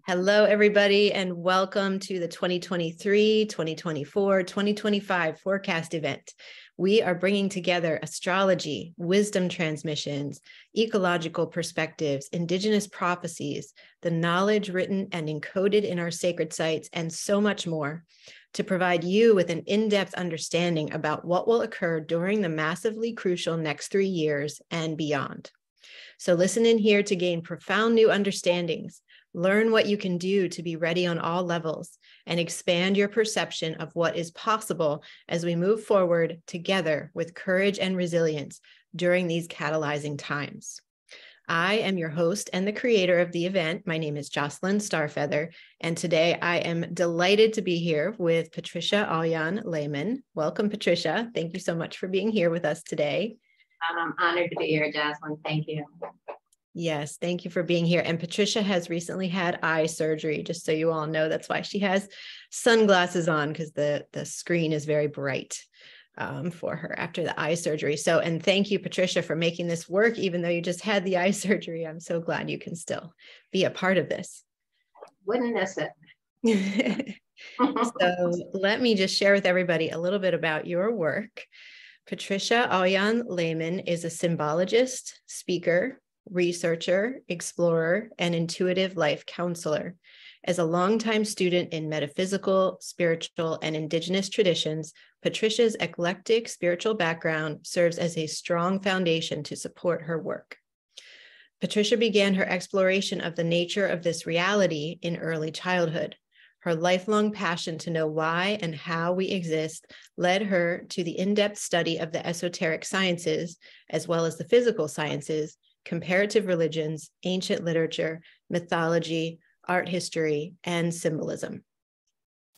Hello, everybody, and welcome to the 2023, 2024, 2025 forecast event. We are bringing together astrology, wisdom transmissions, ecological perspectives, indigenous prophecies, the knowledge written and encoded in our sacred sites, and so much more to provide you with an in-depth understanding about what will occur during the massively crucial next 3 years and beyond. So listen in here to gain profound new understandings. Learn what you can do to be ready on all levels and expand your perception of what is possible as we move forward together with courage and resilience during these catalyzing times. I am your host and the creator of the event. My name is Jocelyn Star Feather, and today I am delighted to be here with Patricia Alyan Lehman. Welcome, Patricia. Thank you so much for being here with us today. I'm honored to be here, Jocelyn. Thank you. Yes, thank you for being here. And Patricia has recently had eye surgery, just so you all know. That's why she has sunglasses on, because the screen is very bright for her after the eye surgery. So, and thank you, Patricia, for making this work, even though you just had the eye surgery. I'm so glad you can still be a part of this. Wouldn't miss it. So let me just share with everybody a little bit about your work. Patricia Alyan Lehman is a symbologist, speaker, researcher, explorer, and intuitive life counselor. As a longtime student in metaphysical, spiritual, and indigenous traditions, Patricia's eclectic spiritual background serves as a strong foundation to support her work. Patricia began her exploration of the nature of this reality in early childhood. Her lifelong passion to know why and how we exist led her to the in-depth study of the esoteric sciences, as well as the physical sciences, comparative religions, ancient literature, mythology, art history, and symbolism.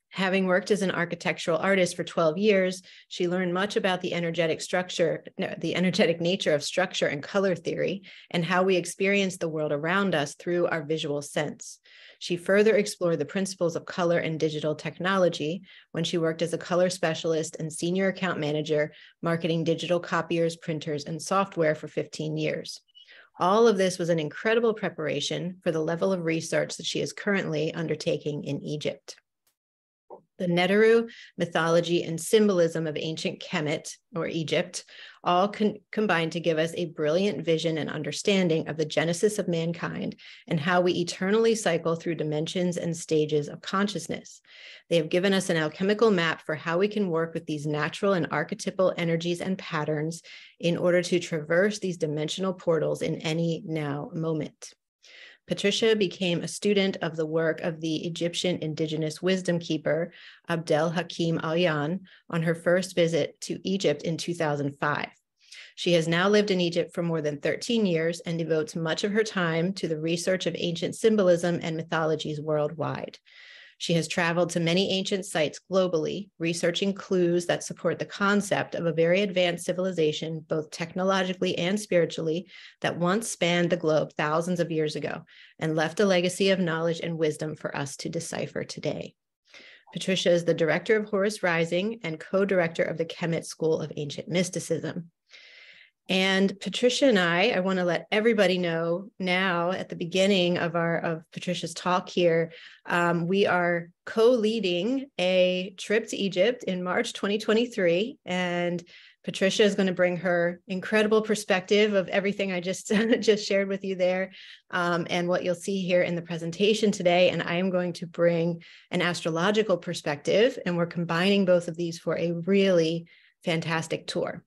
Having worked as an architectural artist for 12 years, she learned much about the energetic nature of structure and color theory, and how we experience the world around us through our visual sense. She further explored the principles of color and digital technology when she worked as a color specialist and senior account manager, marketing digital copiers, printers, and software for 15 years. All of this was an incredible preparation for the level of research that she is currently undertaking in Egypt. The Neteru mythology and symbolism of ancient Kemet, or Egypt, all combine to give us a brilliant vision and understanding of the genesis of mankind and how we eternally cycle through dimensions and stages of consciousness. They have given us an alchemical map for how we can work with these natural and archetypal energies and patterns in order to traverse these dimensional portals in any now moment. Patricia became a student of the work of the Egyptian indigenous wisdom keeper, Abdel Hakim Alyan, on her first visit to Egypt in 2005. She has now lived in Egypt for more than 13 years and devotes much of her time to the research of ancient symbolism and mythologies worldwide. She has traveled to many ancient sites globally, researching clues that support the concept of a very advanced civilization, both technologically and spiritually, that once spanned the globe thousands of years ago and left a legacy of knowledge and wisdom for us to decipher today. Patricia is the director of Horus Rising and co-director of the Kemet School of Ancient Mysticism. And Patricia and I want to let everybody know now at the beginning of Patricia's talk here, we are co-leading a trip to Egypt in March 2023. And Patricia is going to bring her incredible perspective of everything I just shared with you there, and what you'll see here in the presentation today. And I am going to bring an astrological perspective, and we're combining both of these for a really fantastic tour.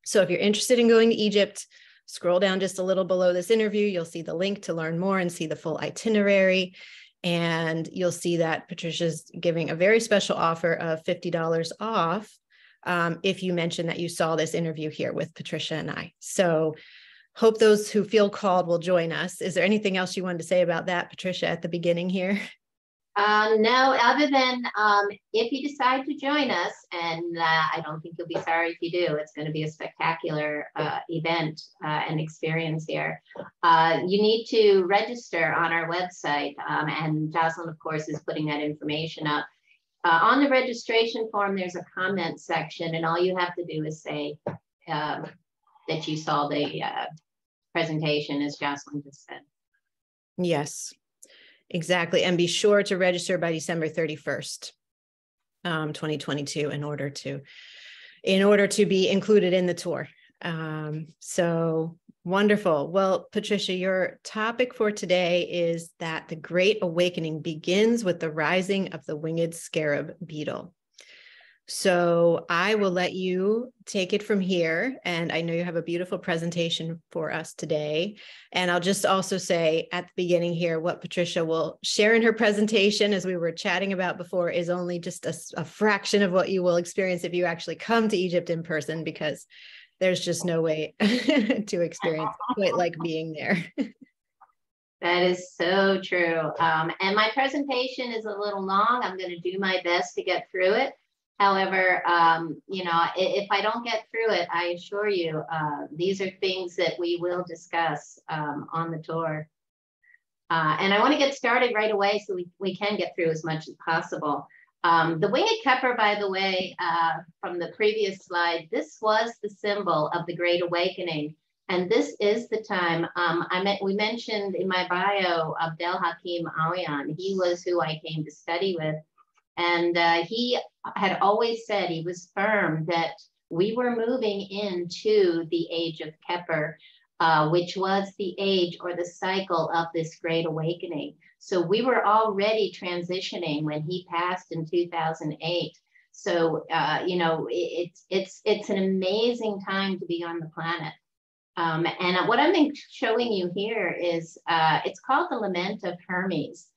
So if you're interested in going to Egypt, scroll down just a little below this interview. You'll see the link to learn more and see the full itinerary. And you'll see that Patricia's giving a very special offer of $50 off if you mention that you saw this interview here with Patricia and I. So hope those who feel called will join us. Is there anything else you wanted to say about that, Patricia, at the beginning here? No, other than if you decide to join us, and I don't think you'll be sorry if you do, it's going to be a spectacular event and experience here. You need to register on our website, and Jocelyn, of course, is putting that information up. On the registration form, there's a comment section, and all you have to do is say that you saw the presentation, as Jocelyn just said. Yes. Exactly. And be sure to register by December 31st, 2022 in order to be included in the tour. So wonderful. Well, Patricia, your topic for today is that the Great Awakening begins with the rising of the winged scarab beetle. So I will let you take it from here. And I know you have a beautiful presentation for us today. And I'll just also say at the beginning here, what Patricia will share in her presentation, as we were chatting about before, is only just a fraction of what you will experience if you actually come to Egypt in person, because there's just no way to experience quite like being there. That is so true. And my presentation is a little long. I'm going to do my best to get through it. However, you know, if I don't get through it, I assure you, these are things that we will discuss on the tour. And I want to get started right away so we can get through as much as possible. The winged Kepler, by the way, from the previous slide, this was the symbol of the Great Awakening. And this is the time, we mentioned in my bio Abdel Hakim Aoyan. He was who I came to study with. And he had always said, he was firm that we were moving into the age of Kepler, which was the age or the cycle of this Great Awakening. So we were already transitioning when he passed in 2008. So, you know, it's an amazing time to be on the planet. And what I'm showing you here is, it's called the Lament of Hermes.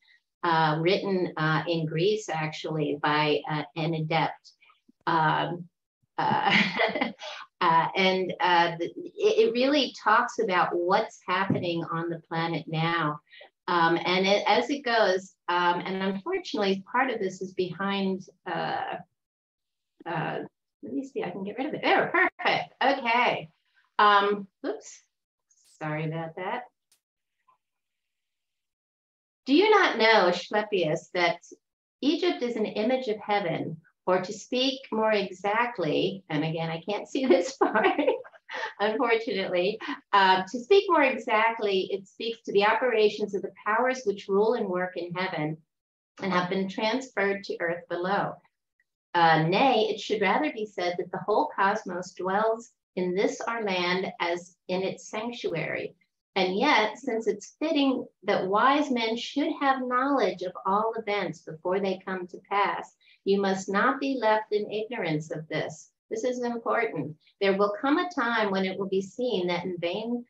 Written in Greece, actually, by an adept. It really talks about what's happening on the planet now. As it goes, and unfortunately, part of this is behind, let me see, I can get rid of it. There, perfect, okay. Oops, sorry about that. Do you not know, Asclepius, that Egypt is an image of heaven, or to speak more exactly, and again, I can't see this far, unfortunately, to speak more exactly, it speaks to the operations of the powers which rule and work in heaven and have been transferred to earth below. Nay, it should rather be said that the whole cosmos dwells in this our land as in its sanctuary. And yet, since it's fitting that wise men should have knowledge of all events before they come to pass, you must not be left in ignorance of this. This is important. There will come a time when it will be seen that in vain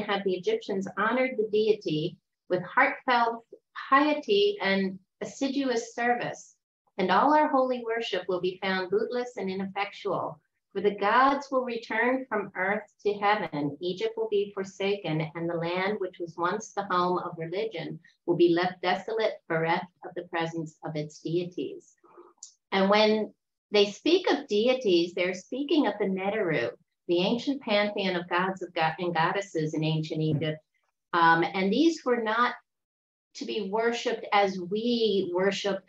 have the Egyptians honored the deity with heartfelt piety and assiduous service, and all our holy worship will be found bootless and ineffectual. For the gods will return from earth to heaven, Egypt will be forsaken, and the land which was once the home of religion will be left desolate, bereft of the presence of its deities. And when they speak of deities, they're speaking of the Neteru, the ancient pantheon of gods and goddesses in ancient Egypt. And these were not to be worshipped as we worship,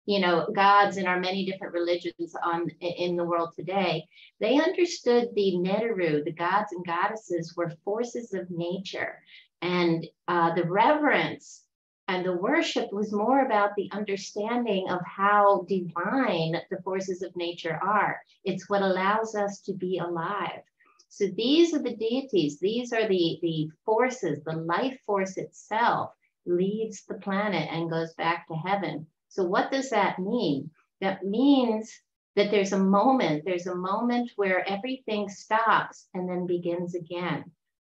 you know, gods in our many different religions in the world today. They understood the Neteru, the gods and goddesses, were forces of nature. And the reverence and the worship was more about the understanding of how divine the forces of nature are. It's what allows us to be alive. So these are the deities. These are the forces. The life force itself leaves the planet and goes back to heaven. So what does that mean? That means that there's a moment where everything stops and then begins again.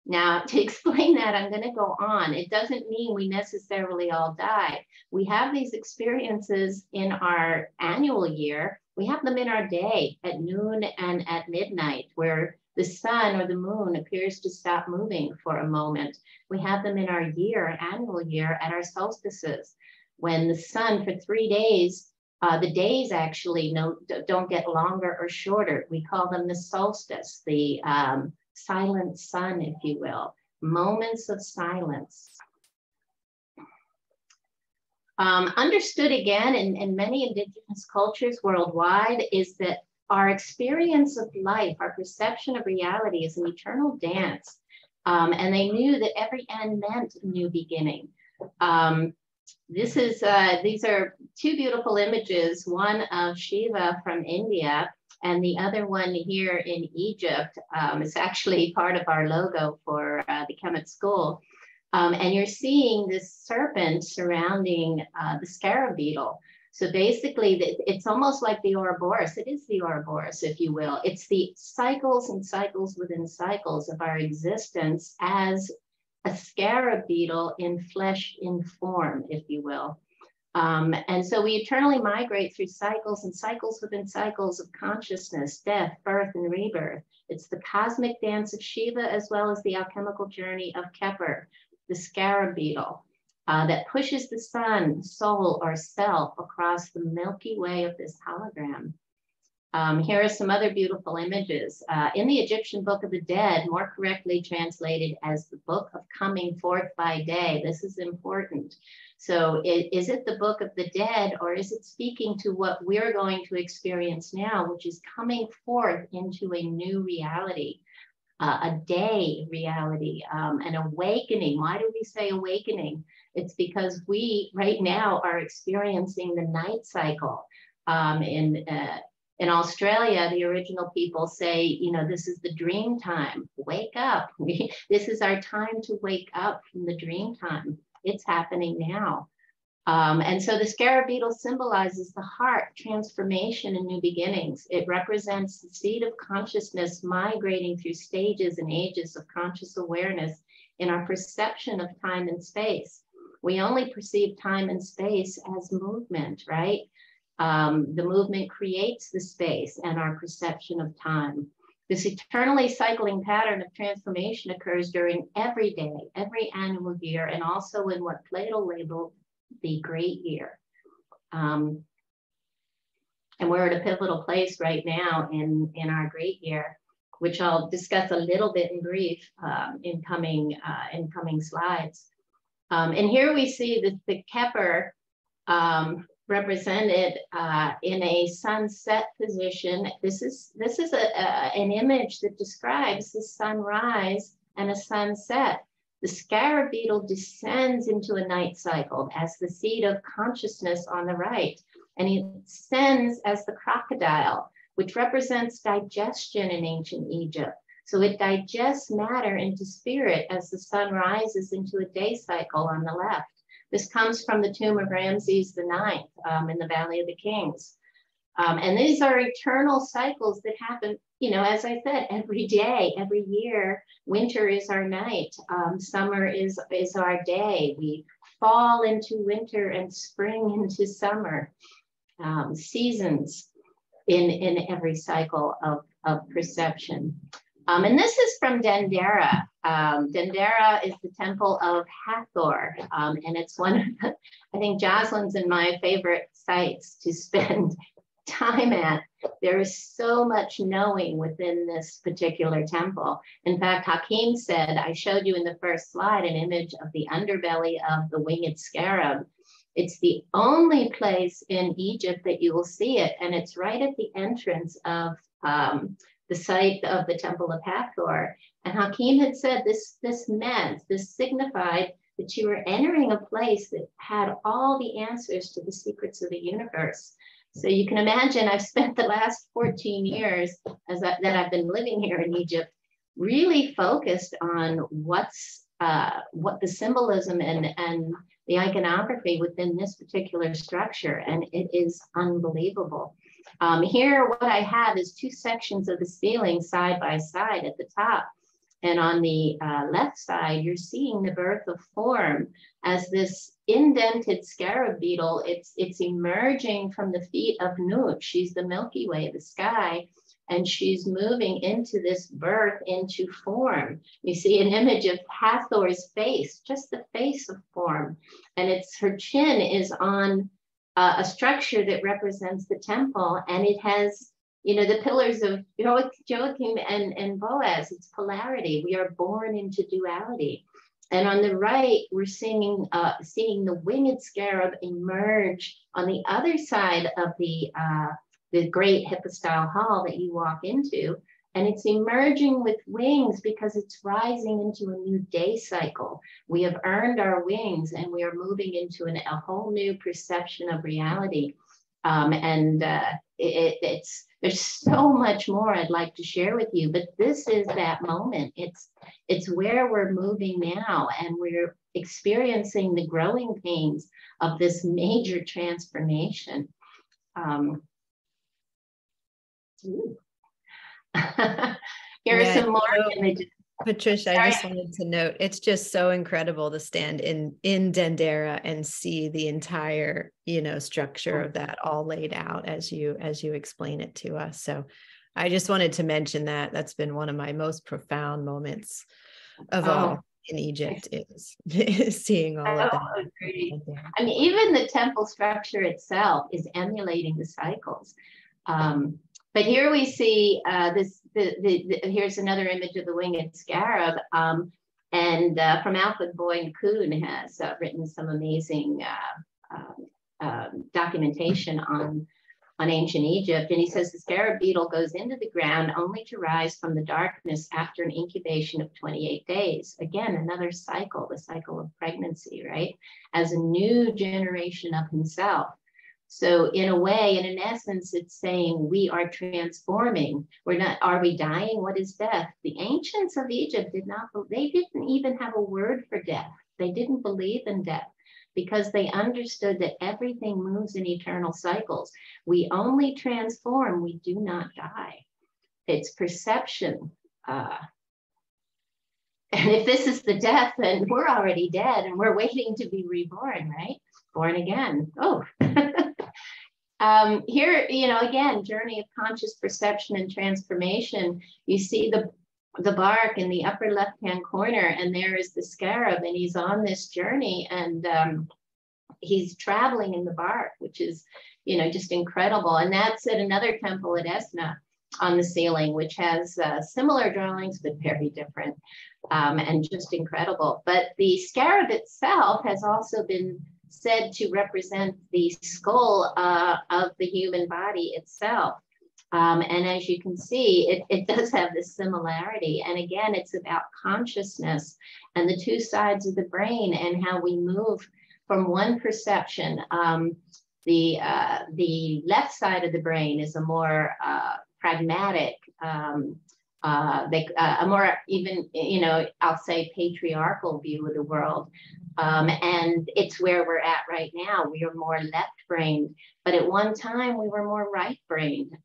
Now, to explain that, I'm going to go on. It doesn't mean we necessarily all die. We have these experiences in our annual year. We have them in our day at noon and at midnight, where the sun or the moon appears to stop moving for a moment. We have them in our year, annual year, at our solstices, when the sun for 3 days, the days actually don't get longer or shorter. We call them the solstice, the silent sun, if you will, moments of silence. Understood again in many indigenous cultures worldwide is that our experience of life, our perception of reality is an eternal dance. And they knew that every end meant a new beginning. These are two beautiful images, one of Shiva from India and the other one here in Egypt. It's actually part of our logo for the Kemet School. And you're seeing this serpent surrounding the scarab beetle. So basically, it's almost like the Ouroboros. It is the Ouroboros, if you will. It's the cycles and cycles within cycles of our existence as a scarab beetle in flesh, in form, if you will. And so we eternally migrate through cycles and cycles within cycles of consciousness, death, birth, and rebirth. It's the cosmic dance of Shiva, as well as the alchemical journey of Kepler, the scarab beetle, that pushes the sun, soul, or self across the Milky Way of this hologram. Here are some other beautiful images. In the Egyptian Book of the Dead, more correctly translated as the Book of Coming Forth by Day. This is important. So is it the Book of the Dead, or is it speaking to what we're going to experience now, which is coming forth into a new reality, a day reality, an awakening? Why do we say awakening? It's because we right now are experiencing the night cycle. In Australia, the original people say, you know, this is the dream time. Wake up. This is our time to wake up from the dream time. It's happening now. And so the scarab beetle symbolizes the heart, transformation, and new beginnings. It represents the seed of consciousness migrating through stages and ages of conscious awareness in our perception of time and space. We only perceive time and space as movement, right? The movement creates the space and our perception of time. This eternally cycling pattern of transformation occurs during every day, every annual year, and also in what Plato labeled the great year. And we're at a pivotal place right now in our great year, which I'll discuss a little bit in brief in coming slides. And here we see the Kepler represented in a sunset position. This is an image that describes the sunrise and a sunset. The scarab beetle descends into a night cycle as the seed of consciousness on the right, and it ascends as the crocodile, which represents digestion in ancient Egypt. So it digests matter into spirit as the sun rises into a day cycle on the left. This comes from the tomb of Ramses IX in the Valley of the Kings. And these are eternal cycles that happen, you know, as I said, every day, every year. Winter is our night. Summer is our day. We fall into winter and spring into summer. Seasons in every cycle of perception. And this is from Dendera. Dendera is the temple of Hathor, and it's one of the, I think, Jocelyn's and my favorite sites to spend time at. There is so much knowing within this particular temple. In fact, Hakim said, I showed you in the first slide an image of the underbelly of the winged scarab. It's the only place in Egypt that you will see it, and it's right at the entrance of the site of the Temple of Hathor. And Hakim had said this signified that you were entering a place that had all the answers to the secrets of the universe. So you can imagine I've spent the last 14 years that I've been living here in Egypt, really focused on what the symbolism and the iconography within this particular structure, and it is unbelievable. Here, what I have is two sections of the ceiling side by side at the top. And on the left side, you're seeing the birth of form as this indented scarab beetle. It's emerging from the feet of Nut. She's the Milky Way, the sky, and she's moving into this birth into form. You see an image of Hathor's face, just the face of form. And her chin is on a structure that represents the temple, and it has, you know, the pillars of Joachim and Boaz. It's polarity. We are born into duality. And on the right, we're seeing the winged scarab emerge on the other side of the great hypostyle hall that you walk into. And it's emerging with wings because it's rising into a new day cycle. We have earned our wings and we are moving into a whole new perception of reality. There's so much more I'd like to share with you, but this is that moment. It's where we're moving now, and we're experiencing the growing pains of this major transformation. Here are some more images. Patricia, I just wanted to note, it's just so incredible to stand in Dendera and see the entire, structure of that all laid out as you explain it to us. So I just wanted to mention that. That's been one of my most profound moments of all in Egypt, is seeing all of that. Agree. I mean, even the temple structure itself is emulating the cycles. But here we see here's another image of the winged scarab. And from Alfred Boyd Kuhn has written some amazing documentation on ancient Egypt. And he says the scarab beetle goes into the ground only to rise from the darkness after an incubation of 28 days. Again, another cycle, the cycle of pregnancy, right? As a new generation of himself. So in a way, and in essence, it's saying we are transforming. Are we dying? What is death? The ancients of Egypt they didn't even have a word for death. They didn't believe in death because they understood that everything moves in eternal cycles. We only transform, we do not die. It's perception. And if this is the death, then we're already dead and we're waiting to be reborn, right? Born again. Oh. Here, again, journey of conscious perception and transformation. You see the bark in the upper left-hand corner, and there is the scarab, and he's on this journey, and he's traveling in the bark, which is, just incredible. And that's at another temple at Esna on the ceiling, which has similar drawings, but very different, and just incredible. But the scarab itself has also been said to represent the skull of the human body itself. And as you can see, it does have this similarity. And again, it's about consciousness and the two sides of the brain and how we move from one perception. The left side of the brain is a more pragmatic, a more even, I'll say patriarchal view of the world. And it's where we're at right now. We are more left-brained, but at one time we were more right-brained,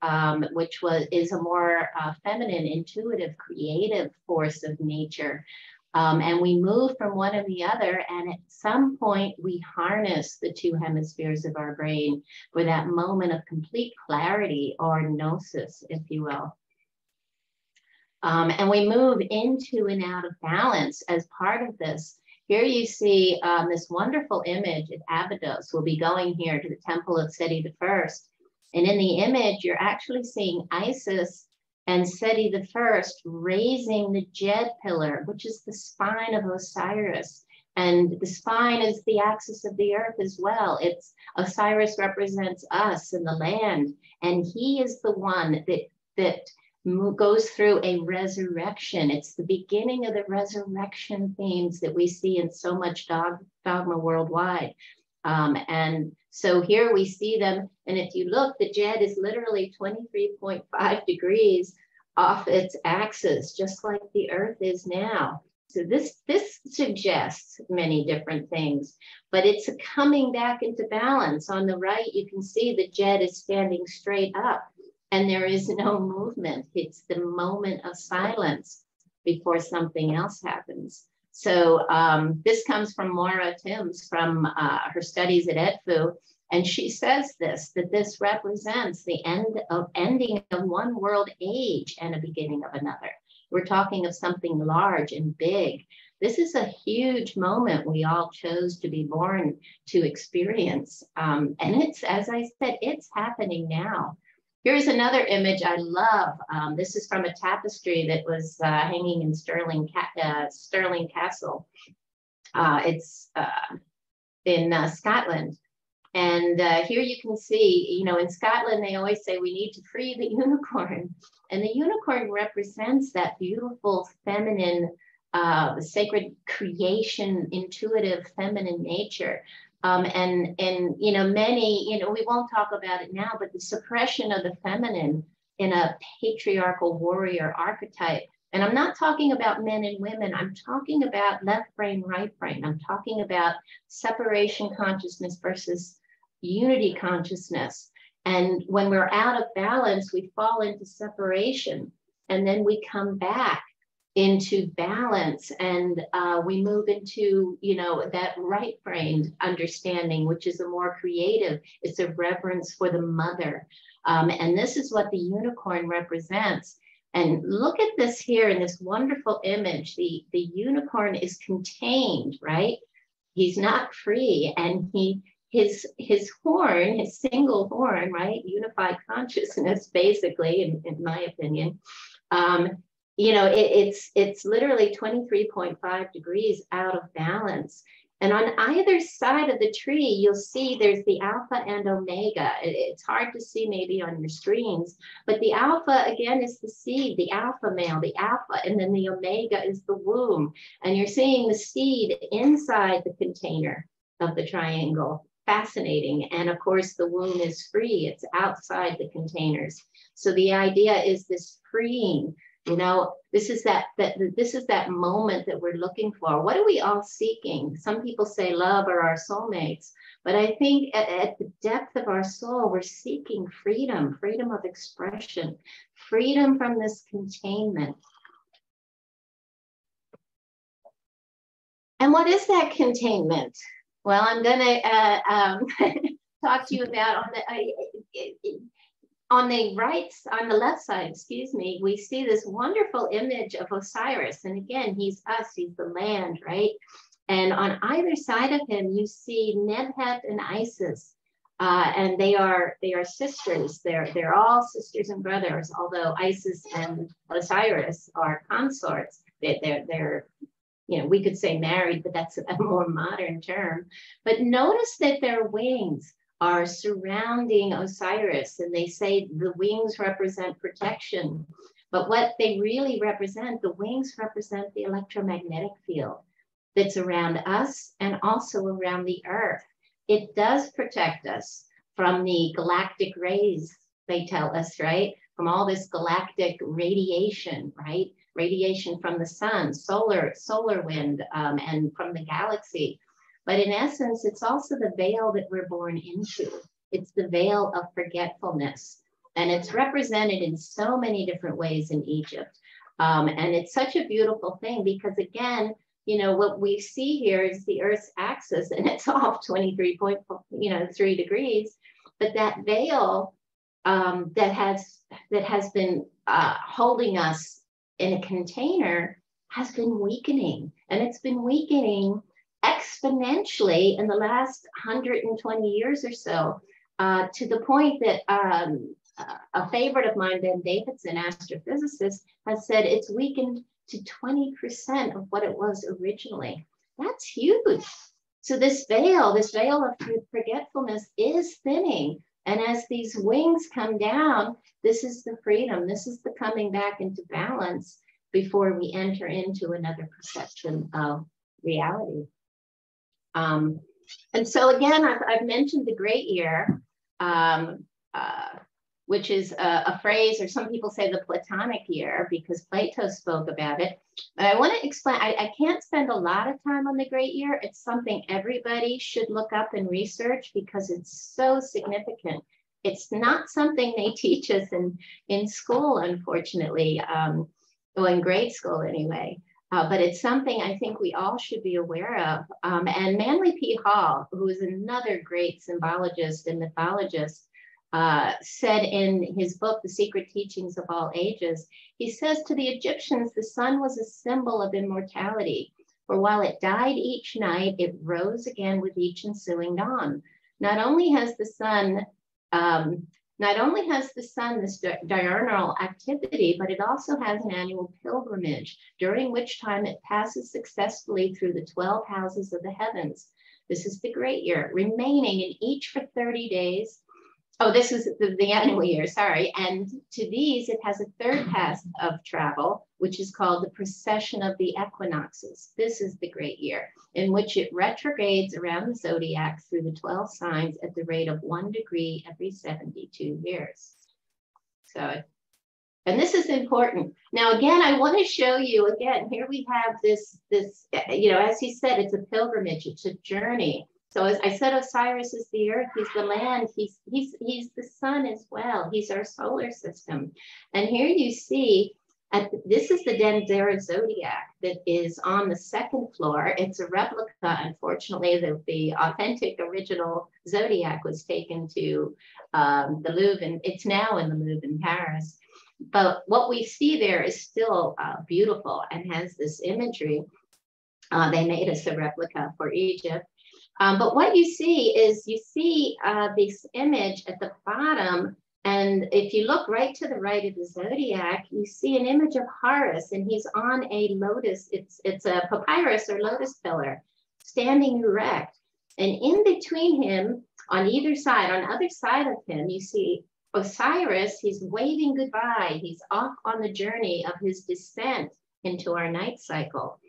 which is a more feminine, intuitive, creative force of nature. And we move from one to the other, and at some point we harness the two hemispheres of our brain for that moment of complete clarity, or gnosis, if you will. And we move into and out of balance as part of this. Here you see this wonderful image at Abydos. We'll be going here to the temple of Seti I. And in the image, you're actually seeing Isis and Seti I raising the Jed pillar, which is the spine of Osiris. And the spine is the axis of the earth as well. Osiris represents us and the land. And he is the one that goes through a resurrection. It's the beginning of the resurrection themes that we see in so much dogma worldwide. And so here we see them. And if you look, the Jed is literally 23.5 degrees off its axis, just like the earth is now. So this suggests many different things, but it's a coming back into balance. On the right, you can see the Jed is standing straight up. And there is no movement. It's the moment of silence before something else happens. So this comes from Maura Timms from her studies at Edfu. And she says that this represents the ending of one world age and a beginning of another. We're talking of something large and big. This is a huge moment we all chose to be born to experience. And it's, as I said, it's happening now. Here's another image I love. This is from a tapestry that was hanging in Stirling Castle. It's in Scotland. And here you can see, in Scotland, they always say we need to free the unicorn. And the unicorn represents that beautiful feminine, sacred creation, intuitive feminine nature. And many, we won't talk about it now, but the suppression of the feminine in a patriarchal warrior archetype. And I'm not talking about men and women. I'm talking about left brain, right brain. I'm talking about separation consciousness versus unity consciousness. And when we're out of balance, we fall into separation, and then we come back into balance, and we move into, that right brain understanding, which is a more creative. It's a reverence for the mother. And this is what the unicorn represents. And look at this here in this wonderful image. The unicorn is contained, right? He's not free, and his horn, his single horn, right? Unified consciousness, basically, in my opinion. It's literally 23.5 degrees out of balance. And on either side of the tree, you'll see there's the alpha and omega. It's hard to see maybe on your screens, but the alpha, again, is the seed, the alpha male, the alpha, and then the omega is the womb. And you're seeing the seed inside the container of the triangle. Fascinating. And of course, the womb is free. It's outside the containers. So the idea is this freeing. This is that moment that we're looking for. What are we all seeking? Some people say love or our soulmates, but I think at the depth of our soul, we're seeking freedom, freedom of expression, freedom from this containment. And what is that containment? Well, I'm going to talk to you about on the left side, we see this wonderful image of Osiris. And again, he's us, he's the land, right? And on either side of him, you see Nebhet and Isis. And they are sisters. They're all sisters and brothers, although Isis and Osiris are consorts. They're we could say married, but that's a more modern term. But notice that their wings are surrounding Osiris, and they say the wings represent protection. But what they really represent, the wings represent the electromagnetic field that's around us and also around the earth. It does protect us from the galactic rays, they tell us, right? From all this galactic radiation, right? Radiation from the sun, solar wind, and from the galaxy. But in essence, it's also the veil that we're born into. It's the veil of forgetfulness. And it's represented in so many different ways in Egypt. And it's such a beautiful thing because, again, what we see here is the Earth's axis, and it's off 23.3 degrees. But that veil that has been holding us in a container has been weakening, and it's been weakening exponentially in the last 120 years or so, to the point that a favorite of mine, Ben Davidson, astrophysicist, has said it's weakened to 20% of what it was originally. That's huge. So this veil of forgetfulness is thinning. And as these wings come down, this is the freedom. This is the coming back into balance before we enter into another perception of reality. And so again, I've mentioned the great year, which is a phrase, or some people say the Platonic year, because Plato spoke about it. But I want to explain, I can't spend a lot of time on the great year. It's something everybody should look up and research because it's so significant. It's not something they teach us in school, unfortunately, well, in grade school anyway. But it's something I think we all should be aware of. And Manly P. Hall, who is another great symbologist and mythologist, said in his book, The Secret Teachings of All Ages, he says, to the Egyptians, the sun was a symbol of immortality. For while it died each night, it rose again with each ensuing dawn. Not only has the sun Not only has the sun this diurnal activity, but it also has an annual pilgrimage, during which time it passes successfully through the 12 houses of the heavens. This is the great year, remaining in each for 30 days. Oh, this is the annual year, sorry. And to these, it has a third path of travel, which is called the precession of the equinoxes. This is the great year, in which it retrogrades around the zodiac through the 12 signs at the rate of 1 degree every 72 years. So, and this is important. Now, again, I want to show you, again, here we have this, you know, as he said, it's a pilgrimage, it's a journey. So as I said, Osiris is the earth, he's the land, he's the sun as well. He's our solar system. And here you see, this is the Dendera zodiac that is on the second floor. It's a replica. Unfortunately, the authentic original zodiac was taken to the Louvre, and it's now in the Louvre in Paris. But what we see there is still beautiful and has this imagery. They made us a replica for Egypt. But what you see is this image at the bottom. And if you look right to the right of the zodiac, you see an image of Horus, and he's on a lotus. It's a papyrus or lotus pillar, standing erect. And in between him, on either side, on either side of him, you see Osiris. He's waving goodbye. He's off on the journey of his descent into our night cycle.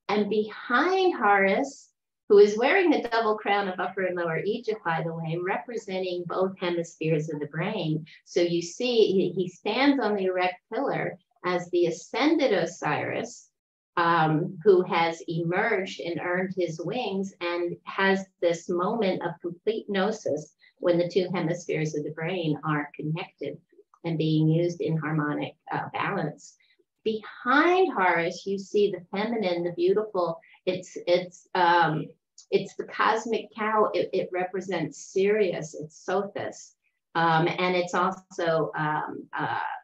And behind Horus, who is wearing the double crown of Upper and Lower Egypt, by the way, representing both hemispheres of the brain. So you see, he stands on the erect pillar as the ascended Osiris, who has emerged and earned his wings and has this moment of complete gnosis when the two hemispheres of the brain are connected and being used in harmonic balance. Behind Horus, you see the feminine, the beautiful. It's the cosmic cow. It represents Sirius. It's Sothis, and it's also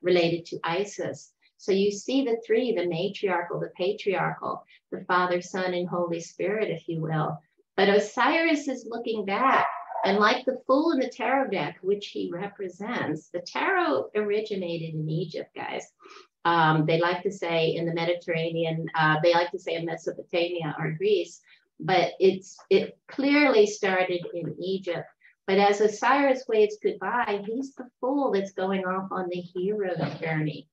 related to Isis. So you see the three: the matriarchal, the patriarchal, the Father, Son, and Holy Spirit, if you will. But Osiris is looking back, and like the Fool in the tarot deck, which he represents, the tarot originated in Egypt, guys. They like to say in the Mediterranean, they like to say in Mesopotamia or Greece, but it clearly started in Egypt. But as Osiris waves goodbye, he's the fool that's going off on the hero journey.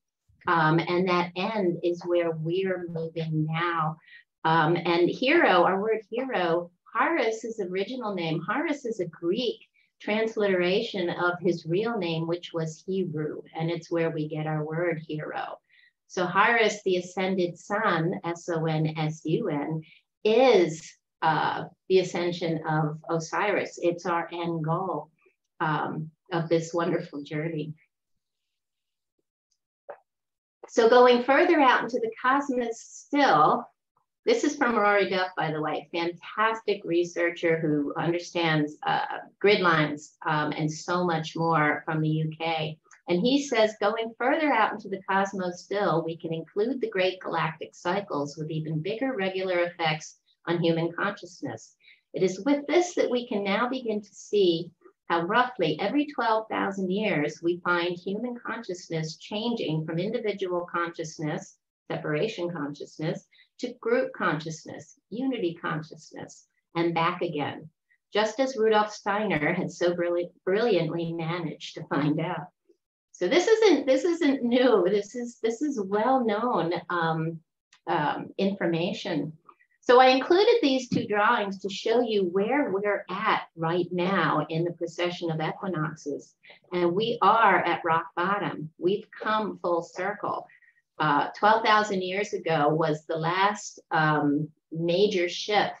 And that end is where we're moving now. And hero, our word hero, Horus, his original name. Horus is a Greek transliteration of his real name, which was Hebrew, and it's where we get our word hero. So Horus, the ascended sun, S-O-N-S-U-N, is the ascension of Osiris. It's our end goal of this wonderful journey. So going further out into the cosmos still, this is from Rory Duff, by the way, fantastic researcher who understands grid lines and so much more from the UK. And he says, going further out into the cosmos still, we can include the great galactic cycles with even bigger regular effects on human consciousness. It is with this that we can now begin to see how roughly every 12,000 years, we find human consciousness changing from individual consciousness, separation consciousness, to group consciousness, unity consciousness, and back again, just as Rudolf Steiner had so brilliantly managed to find out. So this isn't new. This is well-known information. So I included these two drawings to show you where we're at right now in the precession of equinoxes. And we are at rock bottom. We've come full circle. 12,000 years ago was the last major shift.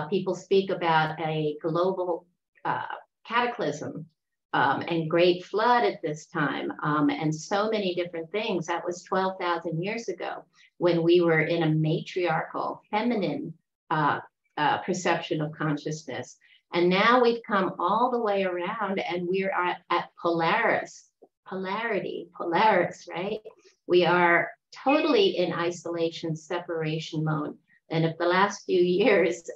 People speak about a global cataclysm and great flood at this time, and so many different things. That was 12,000 years ago when we were in a matriarchal, feminine perception of consciousness. And now we've come all the way around and we're at Polaris, right? We are totally in isolation, separation mode. And if the last few years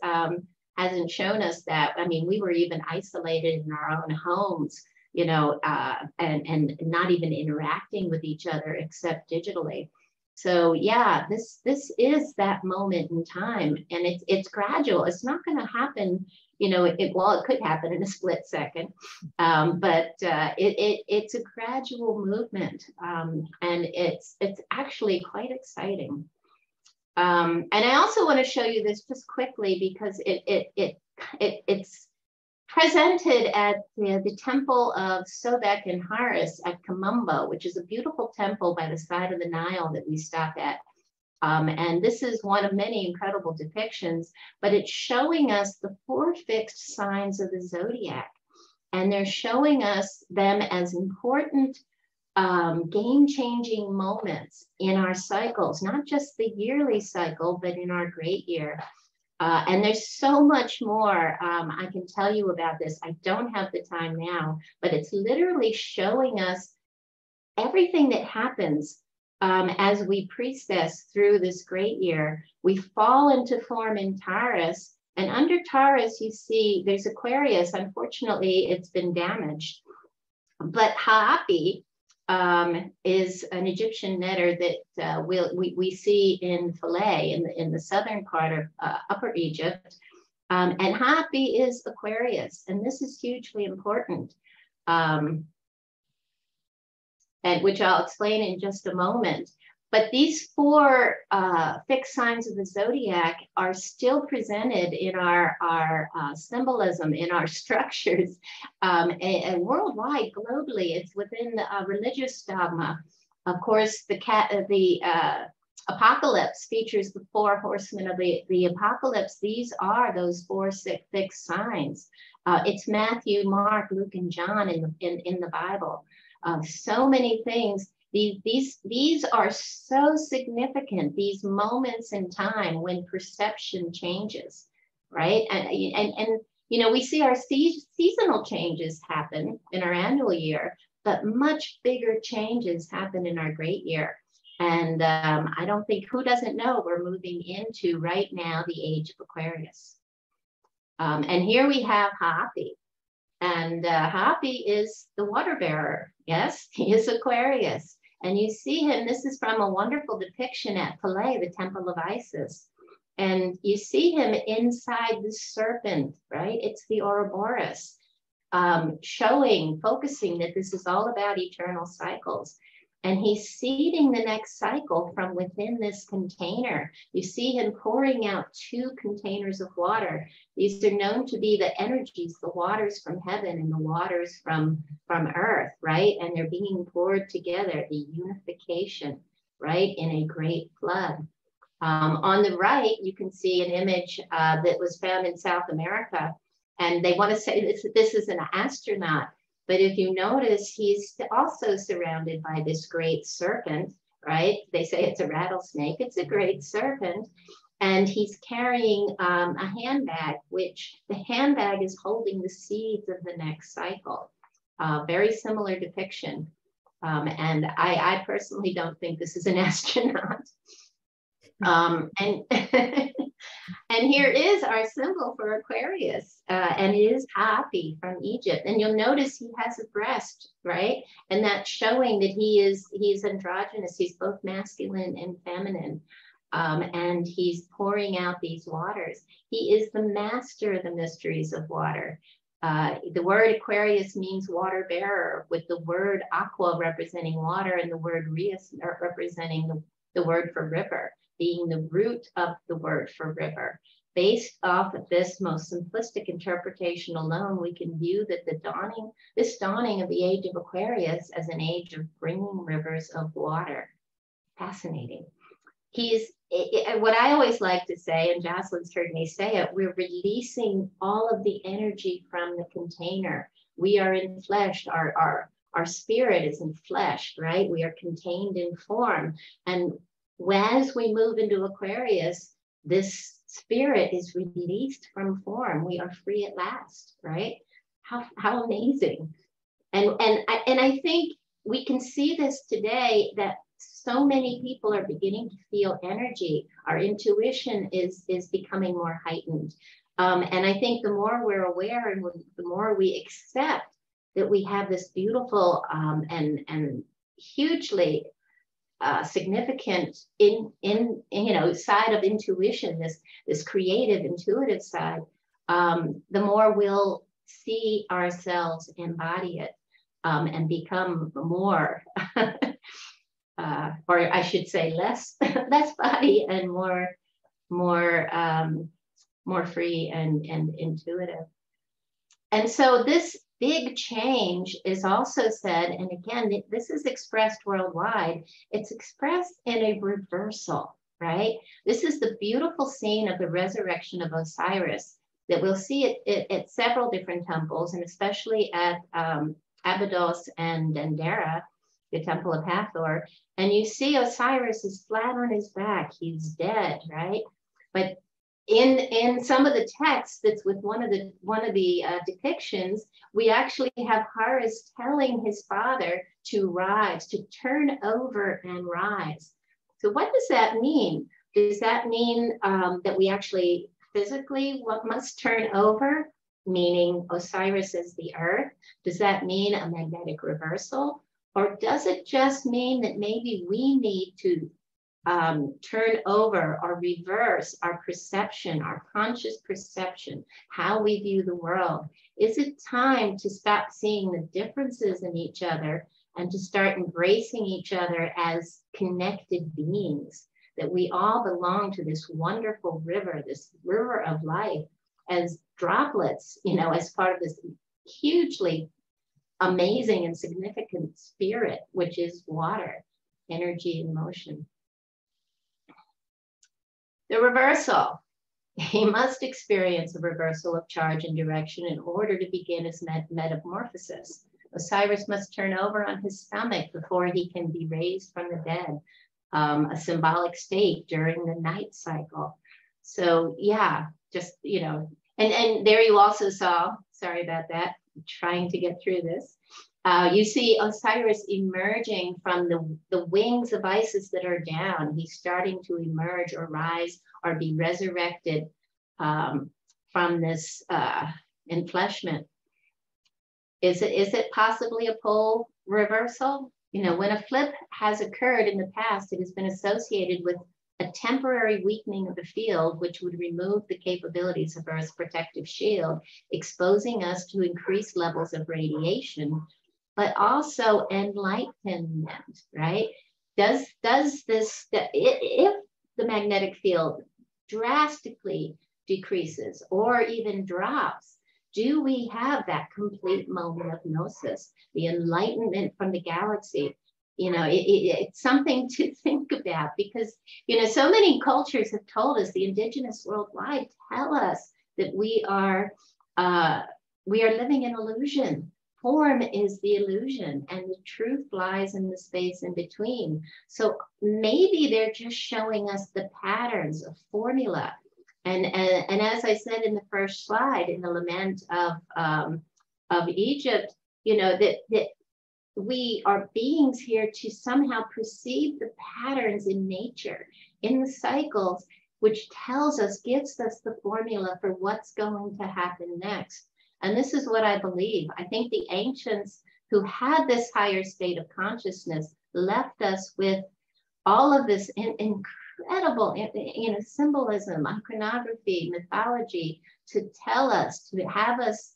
hasn't shown us that, I mean, we were even isolated in our own homes and not even interacting with each other except digitally. So yeah, this is that moment in time, and it's gradual. It's not going to happen, it could happen in a split second, but it's a gradual movement, and it's actually quite exciting. And I also want to show you this just quickly because it's presented at the temple of Sobek and Haris at Kamumbo, which is a beautiful temple by the side of the Nile that we stop at. And this is one of many incredible depictions, but it's showing us the 4 fixed signs of the zodiac. And they're showing us them as important game-changing moments in our cycles, not just the yearly cycle, but in our great year. And there's so much more I can tell you about this. I don't have the time now, but it's literally showing us everything that happens as we precess through this great year. We fall into form in Taurus, and under Taurus, you see there's Aquarius. Unfortunately, it's been damaged. But Ha'api is an Egyptian netter that we see in Philae in the southern part of Upper Egypt. And Ha'api is Aquarius, and this is hugely important, and which I'll explain in just a moment. But these 4 fixed signs of the zodiac are still presented in our symbolism, in our structures, and worldwide, globally. It's within the religious dogma. Of course, the Apocalypse features the 4 horsemen of the Apocalypse. These are those 4 fixed signs. It's Matthew, Mark, Luke, and John in the Bible. So many things. These are so significant, these moments in time when perception changes, right? And we see our seasonal changes happen in our annual year, but much bigger changes happen in our great year. And I don't think, who doesn't know we're moving into right now the age of Aquarius. And here we have Ha'api. And Ha'api is the water bearer. Yes, he is Aquarius. And you see him, this is from a wonderful depiction at Philae, the temple of Isis. And you see him inside the serpent, right? It's the Ouroboros, focusing that this is all about eternal cycles. And he's seeding the next cycle from within this container. You see him pouring out 2 containers of water. These are known to be the energies, the waters from heaven and the waters from earth, right? And they're being poured together, the unification, right, in a great flood. On the right, you can see an image that was found in South America. And they want to say this is an astronaut. But if you notice, he's also surrounded by this great serpent, right? They say it's a rattlesnake. It's a great serpent. And he's carrying a handbag, which the handbag is holding the seeds of the next cycle. Very similar depiction. And I personally don't think this is an astronaut. And here is our symbol for Aquarius, and it is Hapi from Egypt. And you'll notice he has a breast, right? And that's showing that he's androgynous. He's both masculine and feminine. And he's pouring out these waters. He is the master of the mysteries of water. The word Aquarius means water bearer, with the word aqua representing water and the word rias representing the word for river, being the root of the word for river. Based off of this most simplistic interpretation alone, we can view that this dawning of the age of Aquarius as an age of bringing rivers of water. Fascinating. What I always like to say, and Jocelyn's heard me say it, we're releasing all of the energy from the container. We are in flesh, our spirit is in flesh, right? We are contained in form. And as we move into Aquarius, this spirit is released from form. We are free at last, right? How amazing. And I think we can see this today, that so many people are beginning to feel energy. Our intuition is becoming more heightened. And I think the more we're aware and the more we accept that we have this beautiful and hugely significant side of intuition, this creative, intuitive side, the more we'll see ourselves embody it and become more, or I should say less body and more free and intuitive. And so this big change is also said, and again, this is expressed worldwide, it's expressed in a reversal, right? This is the beautiful scene of the resurrection of Osiris that we'll see at several different temples, and especially at Abydos and Dendera, the temple of Hathor. And you see Osiris is flat on his back, he's dead, right? But in some of the texts that's with one of the depictions, we actually have Horus telling his father to rise, to turn over and rise. So what does that mean? Does that mean that we actually physically must turn over, meaning Osiris is the earth? Does that mean a magnetic reversal? Or does it just mean that maybe we need to turn over or reverse our perception, our conscious perception, how we view the world? Is it time to stop seeing the differences in each other and to start embracing each other as connected beings, that we all belong to this wonderful river, this river of life, as droplets, as part of this hugely amazing and significant spirit, which is water, energy and motion. The reversal. He must experience a reversal of charge and direction in order to begin his metamorphosis. Osiris must turn over on his stomach before he can be raised from the dead, a symbolic state during the night cycle. So yeah, just, and there you also saw, sorry about that, I'm trying to get through this. You see Osiris emerging from the wings of Isis that are down. He's starting to emerge or rise or be resurrected from this enfleshment. Is it possibly a pole reversal? When a flip has occurred in the past, it has been associated with a temporary weakening of the field, which would remove the capabilities of Earth's protective shield, exposing us to increased levels of radiation, but also enlightenment, right? Does this, if the magnetic field drastically decreases or even drops, do we have that complete moment of gnosis, the enlightenment from the galaxy? It's something to think about, because, so many cultures have told us, the indigenous worldwide tell us that we are living in illusion. Form is the illusion, and the truth lies in the space in between. So maybe they're just showing us the patterns of formula. And as I said in the first slide, in the lament of Egypt, that we are beings here to somehow perceive the patterns in nature, in the cycles, which gives us the formula for what's going to happen next. And this is what I believe. I think the ancients who had this higher state of consciousness left us with all of this incredible, symbolism, iconography, mythology, to tell us, to have us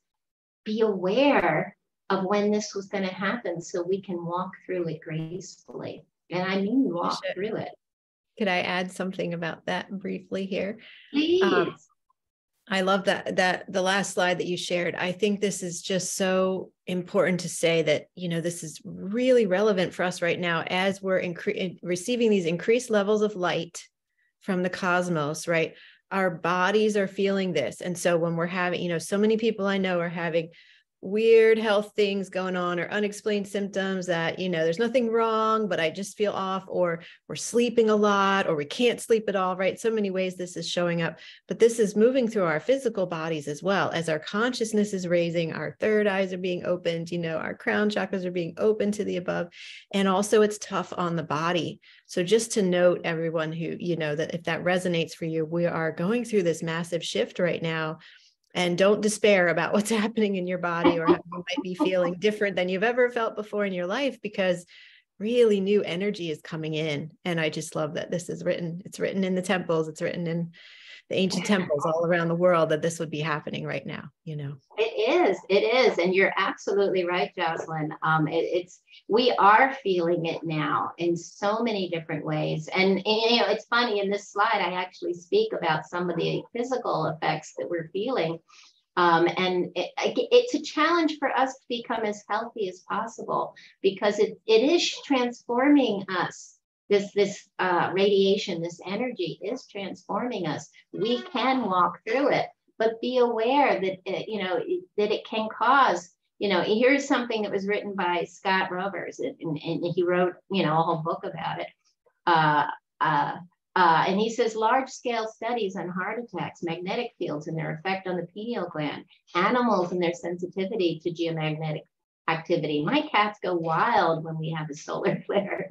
be aware of when this was going to happen, so we can walk through it gracefully. And I mean walk through it. Could I add something about that briefly here? Please. I love that the last slide that you shared. I think this is just so important to say that, this is really relevant for us right now as we're receiving these increased levels of light from the cosmos, right? Our bodies are feeling this. And so when we're having, so many people I know are having weird health things going on or unexplained symptoms that, there's nothing wrong, but I just feel off, or we're sleeping a lot, or we can't sleep at all, right? So many ways this is showing up, but this is moving through our physical bodies as well. As our consciousness is raising, our third eyes are being opened, our crown chakras are being opened to the above. And also it's tough on the body. So just to note, everyone who, that if that resonates for you, we are going through this massive shift right now. And don't despair about what's happening in your body or how you might be feeling different than you've ever felt before in your life, because really new energy is coming in. And I just love that this is written. It's written in the temples. It's written in the ancient temples all around the world that this would be happening right now, you know. It is. And you're absolutely right, Jocelyn. We are feeling it now in so many different ways. And, you know, it's funny, in this slide, I actually speak about some of the physical effects that we're feeling. And it's a challenge for us to become as healthy as possible, because it is transforming us. This radiation, this energy is transforming us. We can walk through it, but be aware that, you know, that it can cause, you know, here's something that was written by Scott Rovers, and he wrote, you know, a whole book about it. And he says, large-scale studies on heart attacks, magnetic fields and their effect on the pineal gland, animals and their sensitivity to geomagnetic activity. My cats go wild when we have a solar flare.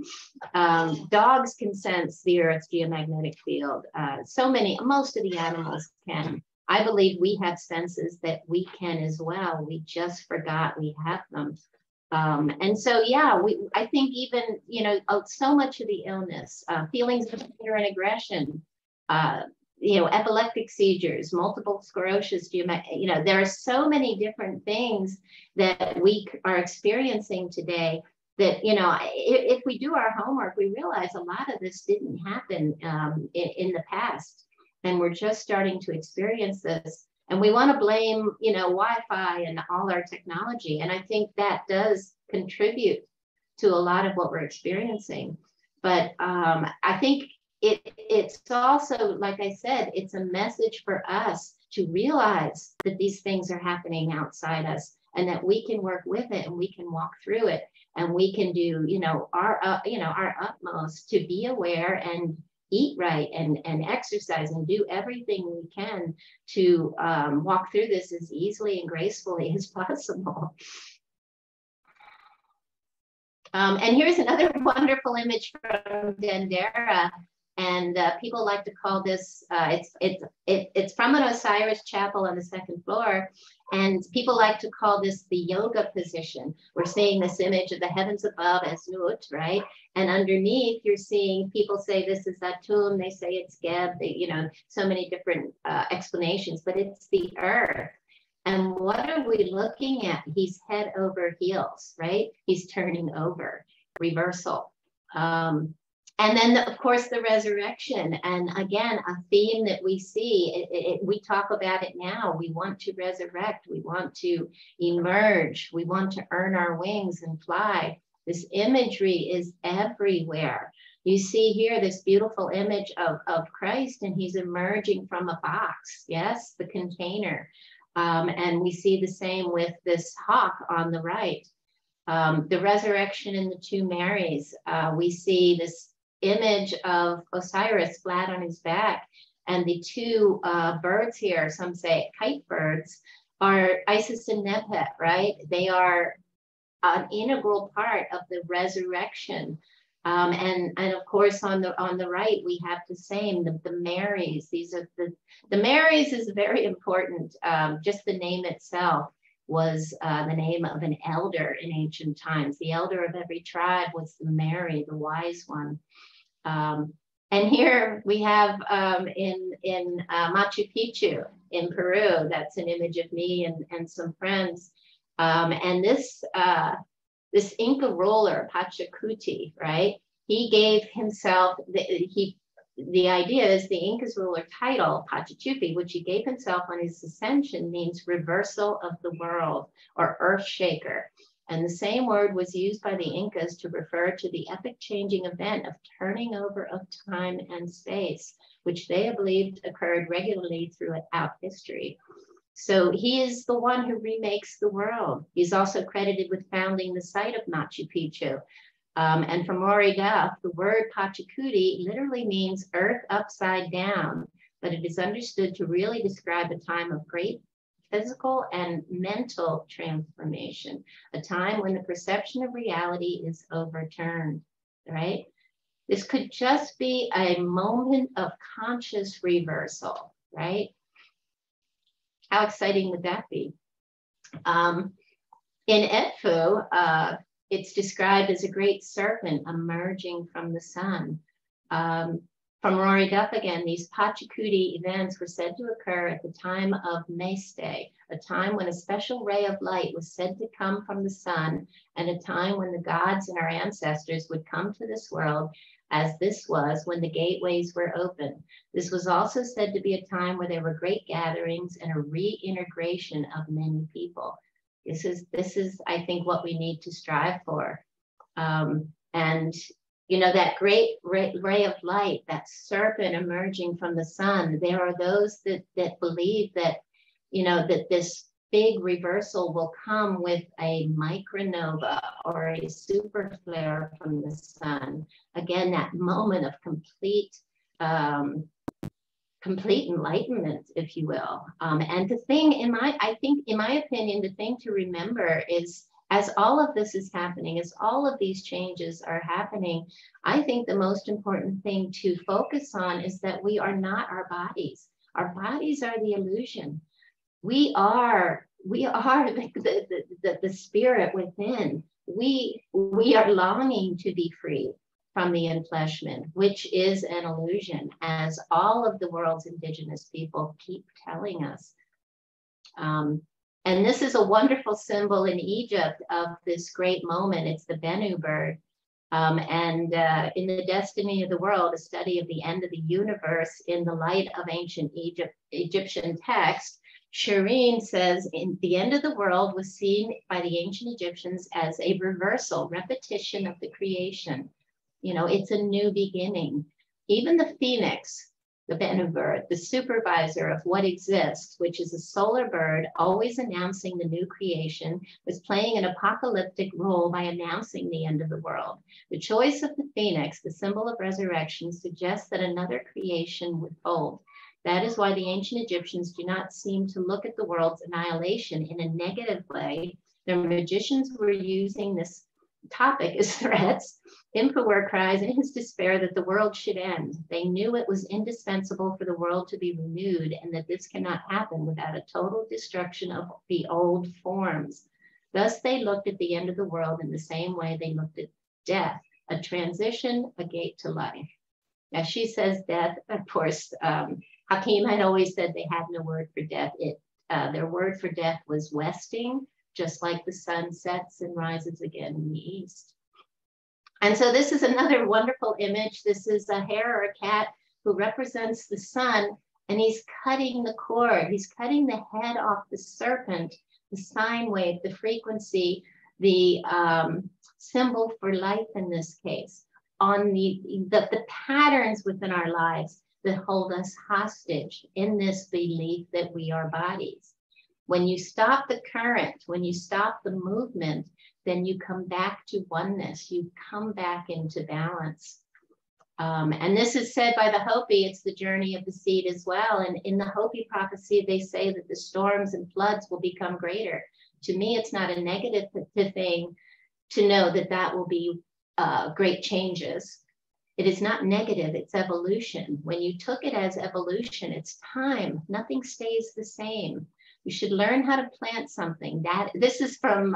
Dogs can sense the Earth's geomagnetic field. Most of the animals can. I believe we have senses that we can as well. We just forgot we have them. And so, yeah, I think even, you know, so much of the illness, feelings of fear and aggression, you know, epileptic seizures, multiple sclerosis, you know, there are so many different things that we are experiencing today that, you know, if we do our homework, we realize a lot of this didn't happen in the past. And we're just starting to experience this. And we want to blame, you know, Wi-Fi and all our technology. And I think that does contribute to a lot of what we're experiencing. But I think it's also, like I said, it's a message for us to realize that these things are happening outside us, and that we can work with it, and we can walk through it, and we can do, you know, our utmost to be aware and eat right and exercise and do everything we can to walk through this as easily and gracefully as possible. And here's another wonderful image from Dendera. And people like to call this, it's from an Osiris chapel on the second floor. And people like to call this the yoga position. We're seeing this image of the heavens above as Nut, right? And underneath, you're seeing people say this is Atum, they say it's Geb, you know, so many different explanations, but it's the earth. And what are we looking at? He's head over heels, right? He's turning over, reversal. And then, of course, the resurrection. And again, a theme that we see, we talk about it now. We want to resurrect. We want to emerge. We want to earn our wings and fly. This imagery is everywhere. You see here this beautiful image of Christ, and he's emerging from a box. Yes, the container. And we see the same with this hawk on the right. The resurrection in the two Marys. We see this image of Osiris flat on his back, and the two birds here, some say kite birds, are Isis and Nebhet, right? They are an integral part of the resurrection. And of course, on the right, we have the same, the Marys. These are the Marys is very important. Just the name itself was the name of an elder in ancient times. The elder of every tribe was the Mary, the wise one. And here we have in Machu Picchu in Peru, that's an image of me and some friends. And this Inca ruler, Pachacuti, right? He gave himself, the idea is the Inca's ruler title, Pachacuti, which he gave himself on his ascension, means reversal of the world, or earth shaker. And the same word was used by the Incas to refer to the epic changing event of turning over of time and space, which they believed occurred regularly throughout history. So he is the one who remakes the world. He's also credited with founding the site of Machu Picchu. And from Origaf, the word Pachacuti literally means earth upside down, but it is understood to really describe a time of great physical and mental transformation, a time when the perception of reality is overturned, right? This could just be a moment of conscious reversal, right? How exciting would that be? In Edfu, it's described as a great serpent emerging from the sun. From Rory Duff again, these Pachacuti events were said to occur at the time of Meste, a time when a special ray of light was said to come from the sun, and a time when the gods and our ancestors would come to this world, as this was when the gateways were open. This was also said to be a time where there were great gatherings and a reintegration of many people. This is, I think, what we need to strive for. And you know, that great ray of light, that serpent emerging from the sun, there are those that believe that, you know, that this big reversal will come with a micronova or a super flare from the sun. Again, that moment of complete enlightenment, if you will. And the thing, in my opinion, the thing to remember is, as all of this is happening, as all of these changes are happening, I think the most important thing to focus on is that we are not our bodies. Our bodies are the illusion. We are the spirit within. We are longing to be free from the enfleshment, which is an illusion, as all of the world's indigenous people keep telling us. And this is a wonderful symbol in Egypt of this great moment. It's the Bennu bird. In The Destiny of the World, a study of the end of the universe in the light of ancient Egyptian text, Shireen says, the end of the world was seen by the ancient Egyptians as a reversal, repetition of the creation. You know, it's a new beginning. Even the phoenix, the Bennu bird, the supervisor of what exists, which is a solar bird always announcing the new creation, was playing an apocalyptic role by announcing the end of the world. The choice of the phoenix, the symbol of resurrection, suggests that another creation would fold. That is why the ancient Egyptians do not seem to look at the world's annihilation in a negative way. Their magicians were using this topic as threats. Infowar cries in his despair that the world should end. They knew it was indispensable for the world to be renewed, and that this cannot happen without a total destruction of the old forms. Thus, they looked at the end of the world in the same way they looked at death, a transition, a gate to life. Now, she says death, of course, Hakim had always said they had no word for death. Their word for death was westing, just like the sun sets and rises again in the east. And so this is another wonderful image. This is a hare or a cat who represents the sun, and he's cutting the cord. He's cutting the head off the serpent, the sine wave, the frequency, the symbol for life in this case, on the patterns within our lives that hold us hostage in this belief that we are bodies. When you stop the current, when you stop the movement, then you come back to oneness. You come back into balance. And this is said by the Hopi. It's the journey of the seed as well. And in the Hopi prophecy, they say that the storms and floods will become greater. To me, it's not a negative thing to know that that will be great changes. It is not negative, it's evolution. When you took it as evolution, it's time. Nothing stays the same. You should learn how to plant something. This is from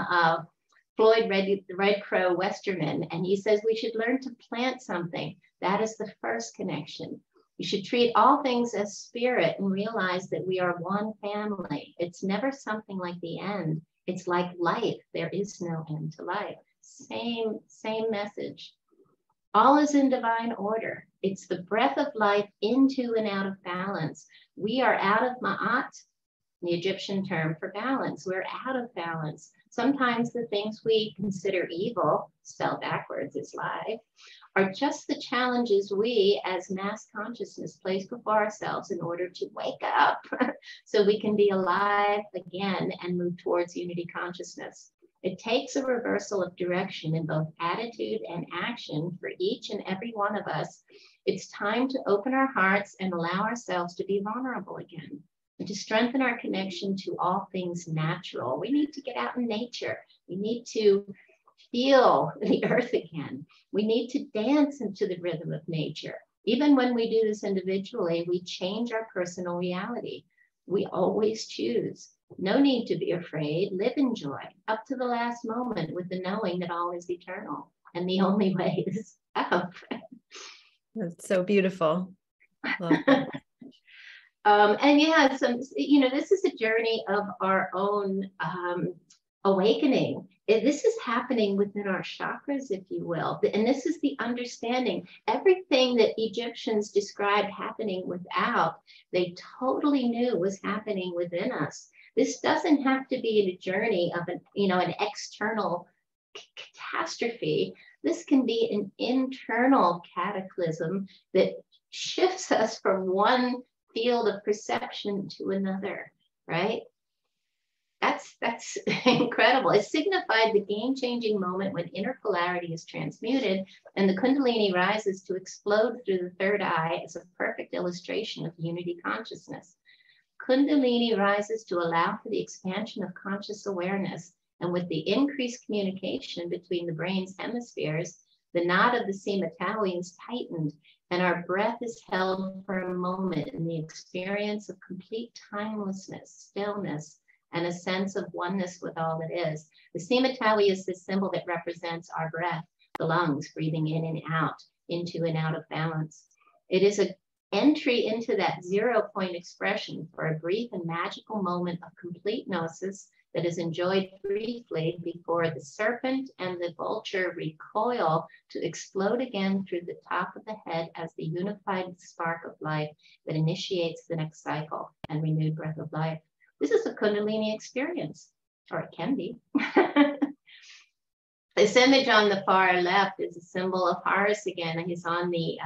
Floyd Red Crow Westerman, and he says we should learn to plant something. That is the first connection. You should treat all things as spirit and realize that we are one family. It's never something like the end. It's like life. There is no end to life. Same message. All is in divine order. It's the breath of life into and out of balance. We are out of ma'at, the Egyptian term for balance. We're out of balance. Sometimes the things we consider evil, spelled backwards is life, are just the challenges we as mass consciousness place before ourselves in order to wake up so we can be alive again and move towards unity consciousness. It takes a reversal of direction in both attitude and action for each and every one of us. It's time to open our hearts and allow ourselves to be vulnerable again, and to strengthen our connection to all things natural. We need to get out in nature. We need to feel the earth again. We need to dance into the rhythm of nature. Even when we do this individually, we change our personal reality. We always choose. No need to be afraid. Live in joy up to the last moment with the knowing that all is eternal. And the only way is up. That's so beautiful. Love that. And yeah, this is a journey of our own awakening. This is happening within our chakras, if you will. And this is the understanding. Everything that Egyptians described happening without, they totally knew was happening within us. This doesn't have to be a journey of an external catastrophe. This can be an internal cataclysm that shifts us from one field of perception to another, right? That's incredible. It signified the game-changing moment when inner polarity is transmuted and the Kundalini rises to explode through the third eye as a perfect illustration of unity consciousness. Kundalini rises to allow for the expansion of conscious awareness, and with the increased communication between the brain's hemispheres, the knot of the semitali is tightened, and our breath is held for a moment in the experience of complete timelessness, stillness, and a sense of oneness with all that is. The semitali is the symbol that represents our breath, the lungs breathing in and out, into and out of balance. It is an entry into that 0 point expression for a brief and magical moment of complete gnosis that is enjoyed briefly before the serpent and the vulture recoil to explode again through the top of the head as the unified spark of life that initiates the next cycle and renewed breath of life. This is a Kundalini experience, or it can be. This image on the far left is a symbol of Horus again, and he's on the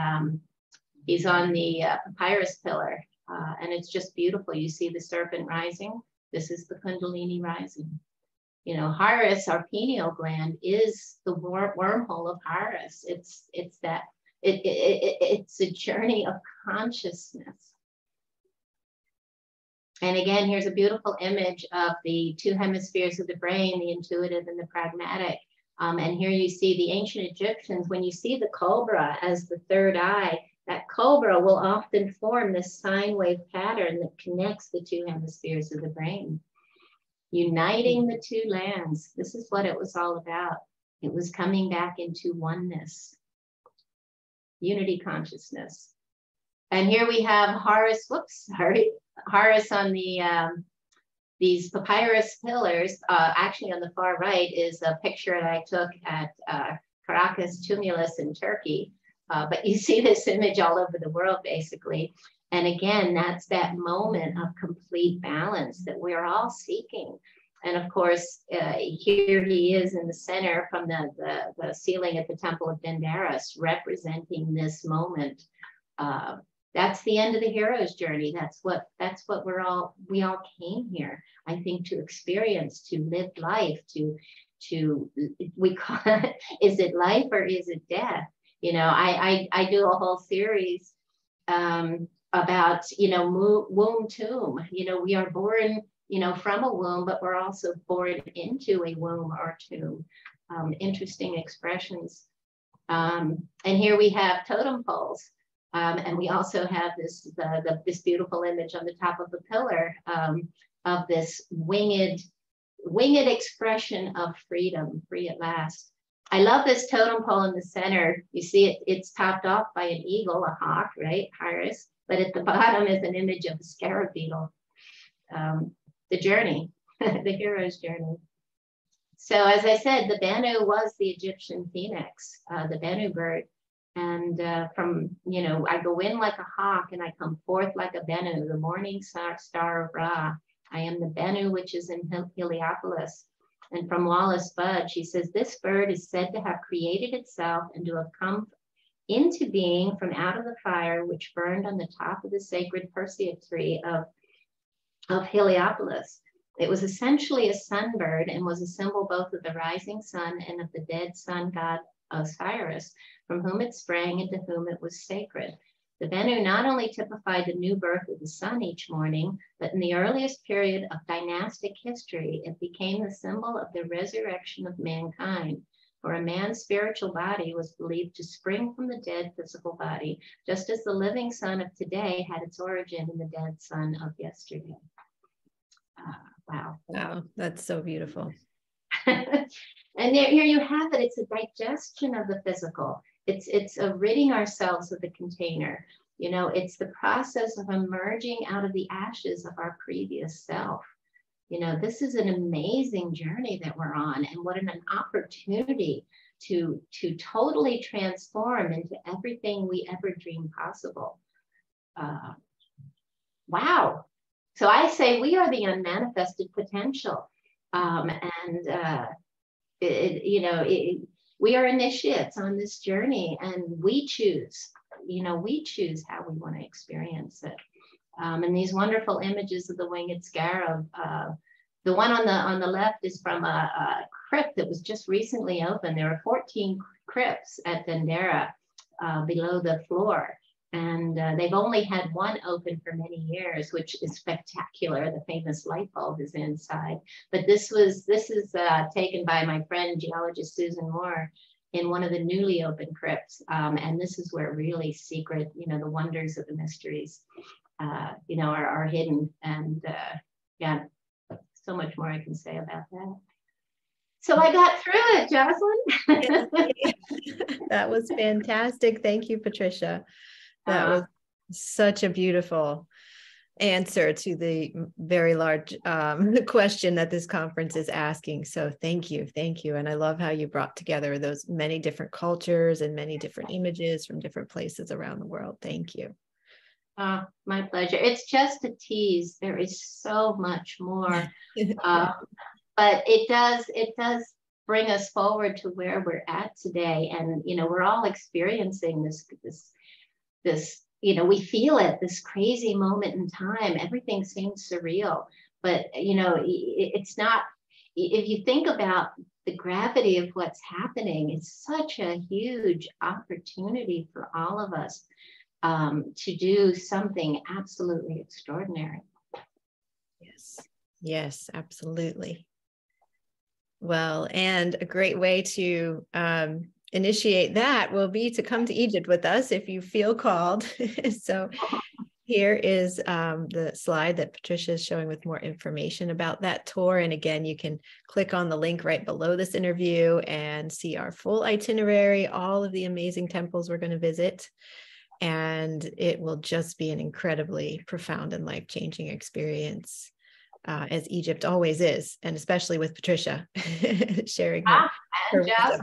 papyrus pillar, and it's just beautiful. You see the serpent rising. This is the Kundalini rising. You know, Horus, our pineal gland, is the wormhole of Horus. It's a journey of consciousness. And again, here's a beautiful image of the two hemispheres of the brain, the intuitive and the pragmatic. And here you see the ancient Egyptians, when you see the cobra as the third eye, that cobra will often form this sine wave pattern that connects the two hemispheres of the brain, uniting the two lands. This is what it was all about. It was coming back into oneness, unity consciousness. And here we have Horus on these papyrus pillars. Actually, on the far right is a picture that I took at Caracas Tumulus in Turkey. But you see this image all over the world, basically. And again, that's that moment of complete balance that we're all seeking. And of course, here he is in the center from the ceiling at the Temple of Dendaris, representing this moment. That's the end of the hero's journey. That's what we all came here, I think, to experience, to live life, we call it, is it life or is it death? You know, I do a whole series about, womb tomb. You know, we are born, from a womb, but we're also born into a womb or tomb. Interesting expressions. And here we have totem poles. And we also have this beautiful image on the top of the pillar of this winged expression of freedom, free at last. I love this totem pole in the center. You see it's topped off by an eagle, a hawk, right, Horus, but at the bottom is an image of a scarab beetle. The journey, the hero's journey. So as I said, the Bennu was the Egyptian phoenix, the Bennu bird. And I go in like a hawk and I come forth like a Bennu, the morning star of Ra. I am the Bennu, which is in Heliopolis. And from Wallace Budd, she says, this bird is said to have created itself and to have come into being from out of the fire which burned on the top of the sacred persea tree of Heliopolis. It was essentially a sunbird and was a symbol both of the rising sun and of the dead sun god Osiris, from whom it sprang and to whom it was sacred. The Bennu not only typified the new birth of the sun each morning, but in the earliest period of dynastic history, it became the symbol of the resurrection of mankind. For a man's spiritual body was believed to spring from the dead physical body, just as the living sun of today had its origin in the dead sun of yesterday. Wow. Wow, that's so beautiful. And here you have it. It's a digestion of the physical. It's a ridding ourselves of the container. You know, it's the process of emerging out of the ashes of our previous self. You know, this is an amazing journey that we're on, and what an opportunity to totally transform into everything we ever dreamed possible. Wow. So I say we are the unmanifested potential. We are initiates on this journey, and we choose how we want to experience it. And these wonderful images of the winged scarab. The one on the left is from a crypt that was just recently opened. There are 14 crypts at Dendera below the floor. And they've only had one open for many years, which is spectacular. The famous light bulb is inside. But this is taken by my friend, geologist Susan Moore, in one of the newly opened crypts. And this is where really secret, the wonders of the mysteries, are hidden. And yeah, so much more I can say about that. So I got through it, Jocelyn. That was fantastic. Thank you, Patricia. That was such a beautiful answer to the very large question that this conference is asking. So thank you. And I love how you brought together those many different cultures and many different images from different places around the world. Thank you. My pleasure. It's just a tease. There is so much more, but it does bring us forward to where we're at today. And we're all experiencing this, we feel it, this crazy moment in time. Everything seems surreal, but it's not. If you think about the gravity of what's happening, it's such a huge opportunity for all of us to do something absolutely extraordinary. Yes, absolutely. Well, and a great way to initiate that will be to come to Egypt with us if you feel called. So here is the slide that Patricia is showing with more information about that tour. And again, you can click on the link right below this interview and see our full itinerary, all of the amazing temples we're going to visit. And it will just be an incredibly profound and life-changing experience, as Egypt always is, and especially with Patricia sharing her wisdom.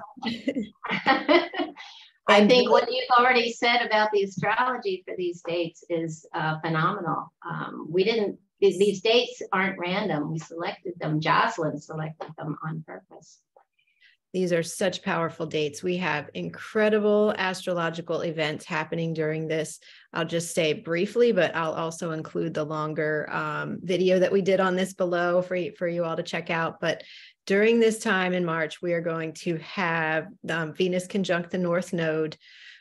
I think what you've already said about the astrology for these dates is phenomenal. These dates aren't random. We selected them. Jocelyn selected them on purpose. These are such powerful dates. We have incredible astrological events happening during this. I'll just say briefly, but I'll also include the longer video that we did on this below for you all to check out. But during this time in March, we are going to have Venus conjunct the North Node.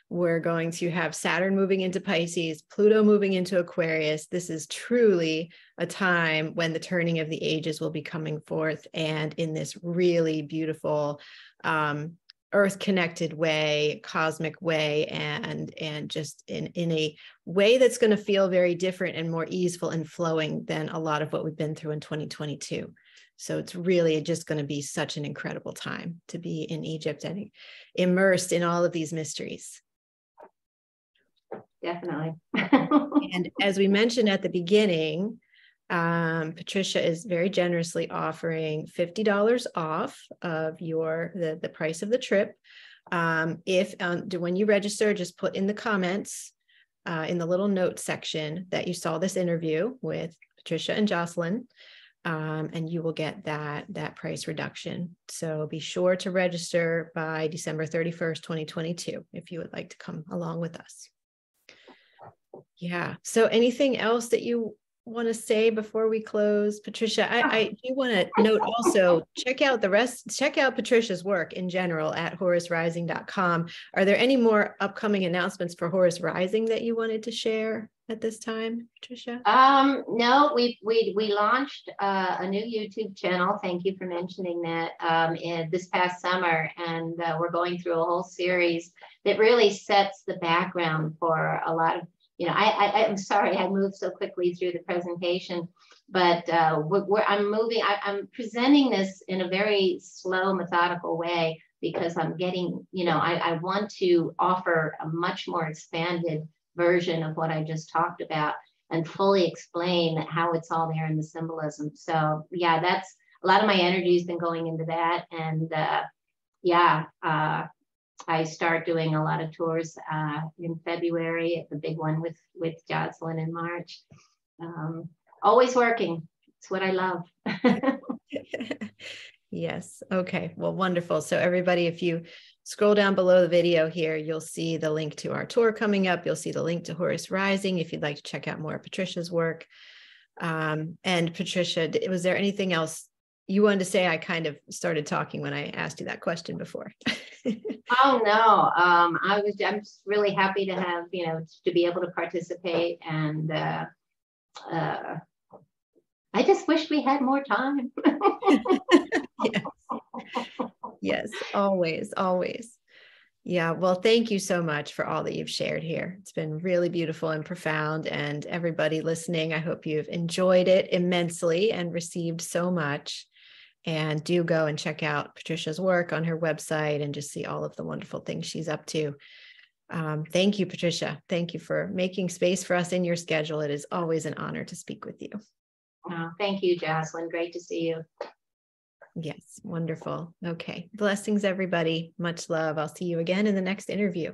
We're going to have Saturn moving into Pisces, Pluto moving into Aquarius. This is truly a time when the turning of the ages will be coming forth, and in this really beautiful earth-connected way, cosmic way, and just in a way that's going to feel very different and more easeful and flowing than a lot of what we've been through in 2022. So it's really just going to be such an incredible time to be in Egypt and immersed in all of these mysteries. Definitely. And as we mentioned at the beginning, Patricia is very generously offering $50 off of the price of the trip. When you register, just put in the comments in the little note section that you saw this interview with Patricia and Jocelyn, and you will get that price reduction. So be sure to register by December 31st, 2022, if you would like to come along with us. Yeah. So anything else that you want to say before we close, Patricia? I do want to note also, check out Patricia's work in general at HorusRising.com. Are there any more upcoming announcements for Horus Rising that you wanted to share? at this time, Patricia? No, we launched a new YouTube channel. Thank you for mentioning that. This past summer, and we're going through a whole series that really sets the background for a lot of, I'm sorry I moved so quickly through the presentation, but I'm presenting this in a very slow, methodical way because I'm getting, I want to offer a much more expanded version of what I just talked about and fully explain how it's all there in the symbolism. So yeah, that's a lot of my energy has been going into that. And I start doing a lot of tours in February, the big one with Jocelyn in March. Always working. It's what I love. Yes. Okay. Well, wonderful. So everybody, if you scroll down below the video here, you'll see the link to our tour coming up. You'll see the link to Horus Rising if you'd like to check out more of Patricia's work. And Patricia, was there anything else you wanted to say? I kind of started talking when I asked you that question before. Oh no, I'm just really happy to have, to be able to participate, and I just wish we had more time. Yes. Yes, always, always. Yeah, well, thank you so much for all that you've shared here. It's been really beautiful and profound. And everybody listening, I hope you've enjoyed it immensely and received so much. And do go and check out Patricia's work on her website and just see all of the wonderful things she's up to. Thank you, Patricia. Thank you for making space for us in your schedule. It is always an honor to speak with you. Oh, thank you, Jocelyn. Great to see you. Yes, wonderful. Okay. Blessings, everybody. Much love. I'll see you again in the next interview.